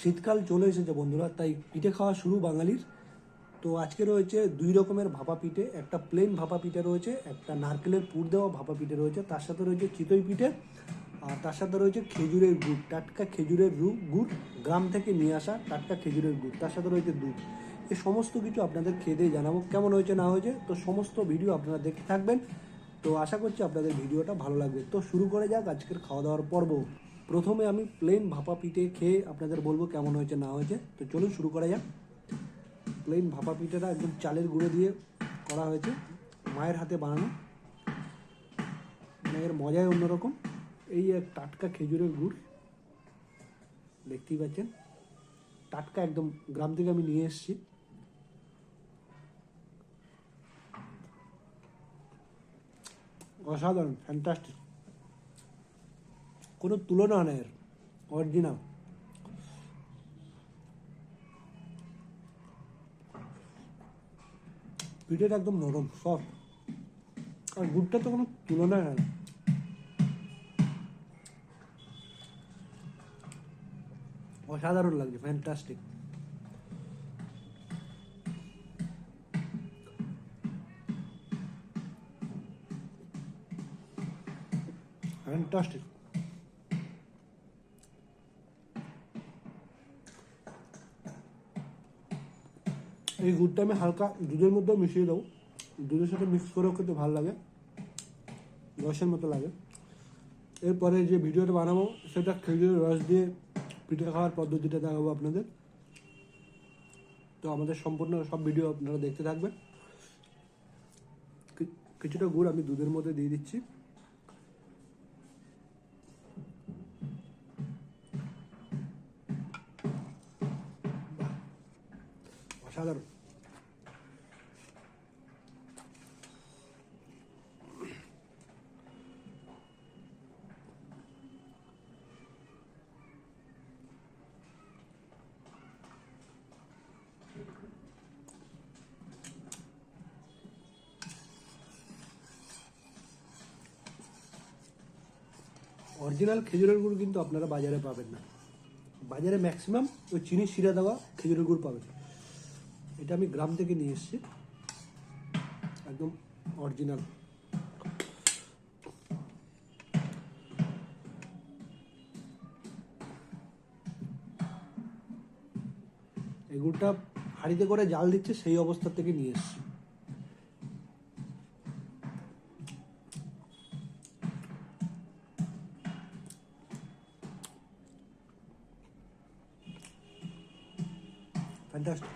শীতকাল চলে এসেছে বন্ধুরা, তাই পিঠে খাওয়া শুরু বাঙালির। তো আজকে রয়েছে দুই রকমের ভাপা পিঠে, একটা প্লেন ভাপা পিঠে রয়েছে, একটা নারকেলের পুর দেওয়া ভাপা পিঠে রয়েছে, তার সাথে রয়েছে চিতই পিঠে, আর তার সাথে রয়েছে খেজুরের গুড়, টাটকা খেজুরের গুড়, গ্রাম থেকে নিয়ে আসা টাটকা খেজুরের গুড়, তার সাথে রয়েছে দুধ। এই সমস্ত কিছু আপনাদের খেয়ে দিয়ে জানাবো কেমন হয়েছে না হয়েছে। তো সমস্ত ভিডিও আপনারা দেখতে থাকবেন। তো আশা করছি আপনাদের ভিডিওটা ভালো লাগবে। তো শুরু করে যাক আজকের খাওয়া দাওয়ার পর্ব। প্রথমে আমি প্লেন ভাপা পিঠে খেয়ে আপনাদের বলবো কেমন হয়েছে না হয়েছে। তো চলুন শুরু করা যাক। প্লেন ভাপা পিঠেটা একদম চালের গুঁড়ো দিয়ে করা হয়েছে, মায়ের হাতে বানানো, মানে এর মজাই অন্যরকম। এই এক টাটকা খেজুরের গুড় দেখতেই পাচ্ছেন, টাটকা একদম গ্রাম থেকে আমি নিয়ে এসেছি। অসাধারণ, ফ্যান্টাস্টিক, কোনো তুলনা নেই এর, অরিজিনাল। পিঠেটা একদম নরম সফট, আর গুড়টা তো কোনো তুলনা হয় না। অসাধারণ লাগছে, ফ্যান্টাস্টিক। ফ্যান্টাস্টিক। এই গুড়টা আমি হালকা দুধের মধ্যেও মিশিয়ে দেবো, দুধের সাথে মিক্স করেও খেতে ভালো লাগে, রসের মতো লাগে। এরপরে যে ভিডিওটা বানাবো সেটা খেজুরের রস দিয়ে পিঠে খাওয়ার পদ্ধতিটা দেখাবো আপনাদের। তো আমাদের সম্পূর্ণ সব ভিডিও আপনারা দেখতে থাকবেন। কিছুটা গুড় আমি দুধের মধ্যে দিয়ে দিচ্ছি। অসাধারণ। অরিজিনাল খেজুরের গুড় কিন্তু আপনারা বাজারে পাবেন না, বাজারে ম্যাক্সিমাম ওই চিনি শিরা দেওয়া খেজুরের গুড় পাবেন। এটা আমি গ্রাম থেকে নিয়ে এসেছি, একদম অরিজিনাল। এই গুড়টা হাঁড়িতে করে জাল দিচ্ছে সেই অবস্থা থেকে নিয়ে এসেছি। ফ্যান্টাস্টিক।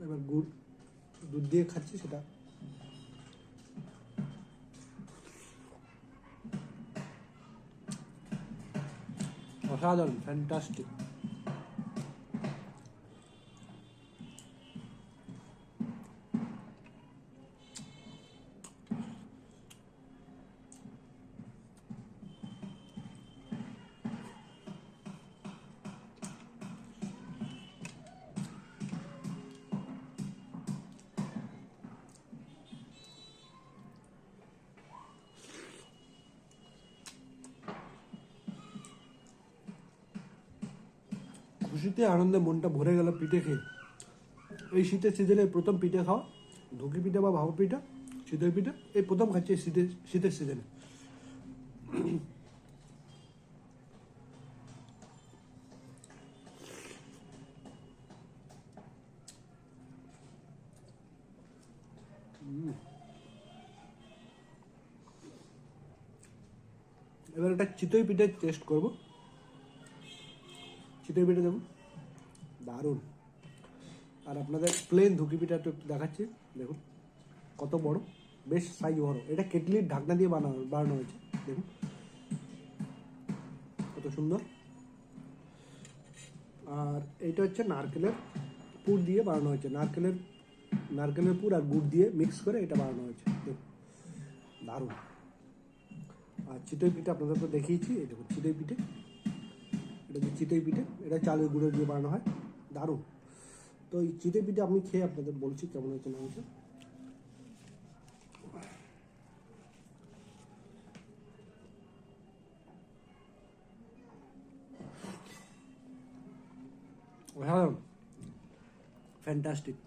এবার গুড় দুধ দিয়ে খাচ্ছি, সেটা অসাধারণ, ফ্যান্টাস্টিক। খুশিতে আনন্দে মনটা ভরে গেল পিঠে খেয়ে। এই শীতের সিজনে প্রথম পিঠে খাওয়া, ধুকি পিঠা বা ভাপা পিঠা, চিতই পিঠা, এই প্রথম খাচ্ছি এই শীতের সিজনে। এবার একটা চিতই পিঠে টেস্ট করব। চিতই পিঠে দেখুন, দারুণ। আর আপনাদের প্লেন ধুকি পিঠা একটু দেখাচ্ছি, দেখুন কত বড়, বেশ সাইজ বড়। এটা কেটলির ঢাকনা দিয়ে বানানো হয়েছে, দেখুন কত সুন্দর। আর এইটা হচ্ছে নারকেলের পুর দিয়ে বানানো হয়েছে, নারকেলের পুর আর গুড় দিয়ে মিক্স করে এটা বানানো হয়েছে, দেখুন দারুণ। আর চিতই পিঠে আপনাদের তো দেখিয়েছি, এই দেখুন চিতই পিঠে, এটা হচ্ছে চিতই পিঠে, এটা চালের গুঁড়ো দিয়ে বানানো হয়, দারুণ। তো এই চিতই পিঠে আমি খেয়ে আপনাদের বলছি কেমন হয়েছে না হয়েছে। অসাধারণ, ফ্যান্টাস্টিক,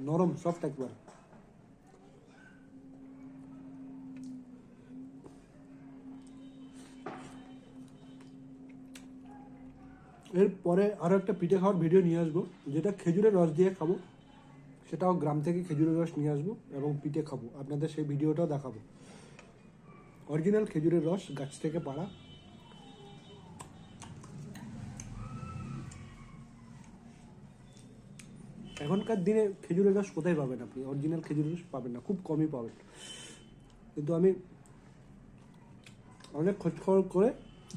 নরম সফট একবার। এরপরে আরও একটা পিঠে খাওয়ার ভিডিও নিয়ে আসবো, যেটা খেজুরের রস দিয়ে খাবো। সেটাও গ্রাম থেকে খেজুরের রস নিয়ে আসবো এবং পিঠে খাবো, আপনাদের সেই ভিডিওটাও দেখাবো। অরিজিনাল খেজুরের রস গাছ থেকে পাড়া। এখনকার দিনে খেজুরের রস কোথায় পাবেন আপনি? অরিজিনাল খেজুরের রস পাবেন না, খুব কমই পাবেন। কিন্তু আমি অনেক খোঁজখবর করে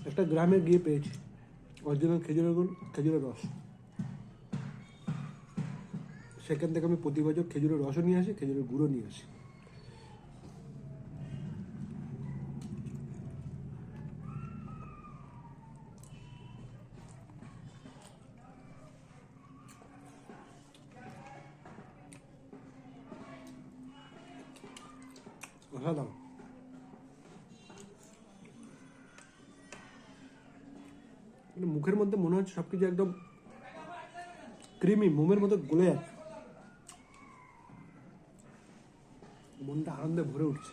একটা গ্রামে গিয়ে পেয়েছি অরিজিনাল খেজুরের রস। সেখান থেকে আমি প্রতি বছর খেজুরের রসও নিয়ে আসি, খেজুরের গুঁড়ো নিয়ে আসি। অসাধারণ। মানে মুখের মধ্যে মনে হচ্ছে সবকিছু একদম ক্রিমি, মোমের মতো গলে যাচ্ছে, মনটা আনন্দে ভরে উঠছে।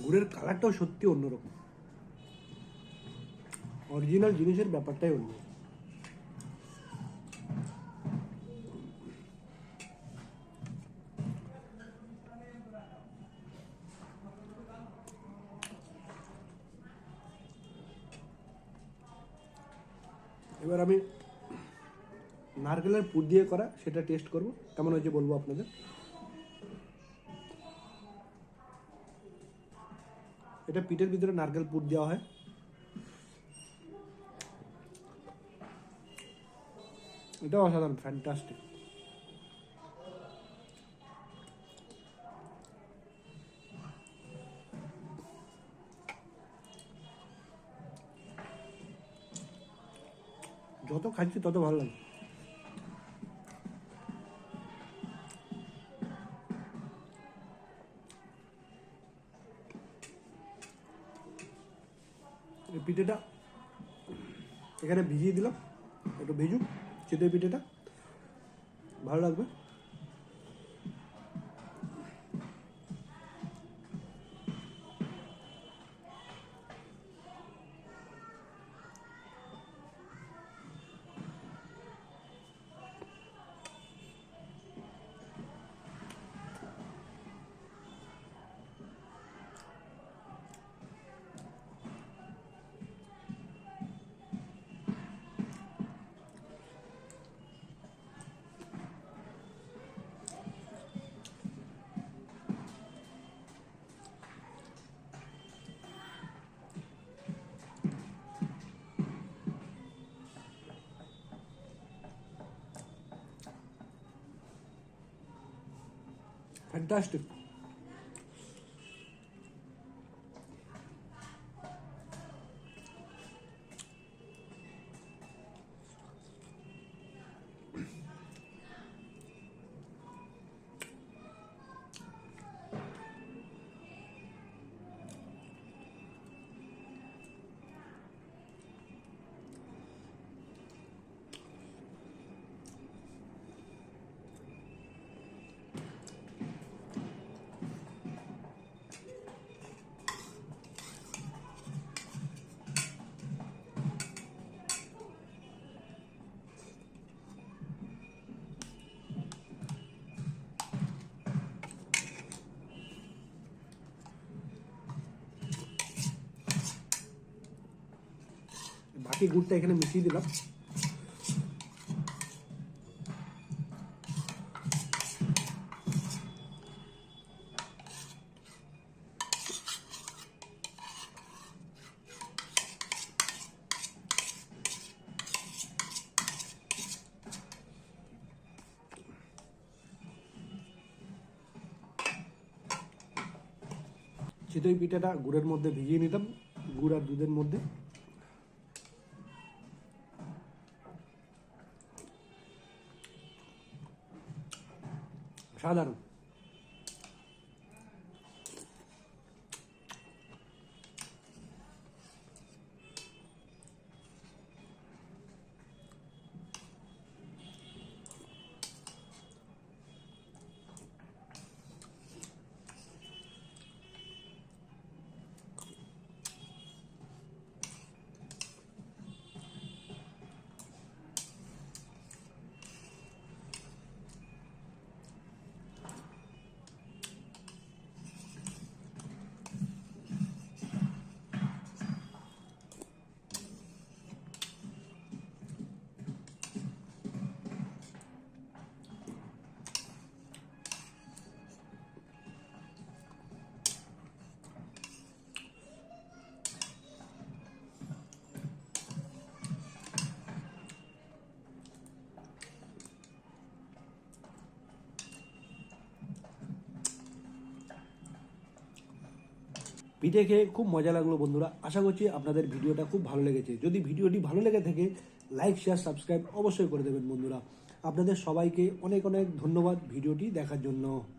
গুড়ের কালারটাও সত্যি অন্যরকম, অরিজিনাল জিনিসের ব্যাপারটাই অন্য। এবার আমি নারকেলের পুর দিয়ে করা সেটা টেস্ট করব, কেমন হয়েছে বলবো আপনাদের। এটা পিঠের ভিতরে নারকেল পুর দেওয়া হয়। এটা অসাধারণ, ফ্যান্টাস্টিক। যত খাচ্ছি তত ভালো লাগে। এই পিঠেটা এখানে ভিজিয়ে দিলাম, একটু ভিজুক চিতই পিঠেটা, ভালো লাগবে। ফ্যান্টাস্টিক। বাকি গুড়টা এখানে মিশিয়ে দিলাম। চিতই পিঠাটা গুড়ের মধ্যে ভিজিয়ে নিলাম, গুড় আর দুধের মধ্যে। সাধারণ। পিঠে খেয়ে খুব মজা লাগলো বন্ধুরা। আশা করছি আপনাদের ভিডিওটা খুব ভালো লেগেছে। যদি ভিডিওটি ভালো লেগে থাকে লাইক, শেয়ার, সাবস্ক্রাইব অবশ্যই করে দেবেন বন্ধুরা। আপনাদের সবাইকে অনেক অনেক ধন্যবাদ ভিডিওটি দেখার জন্য।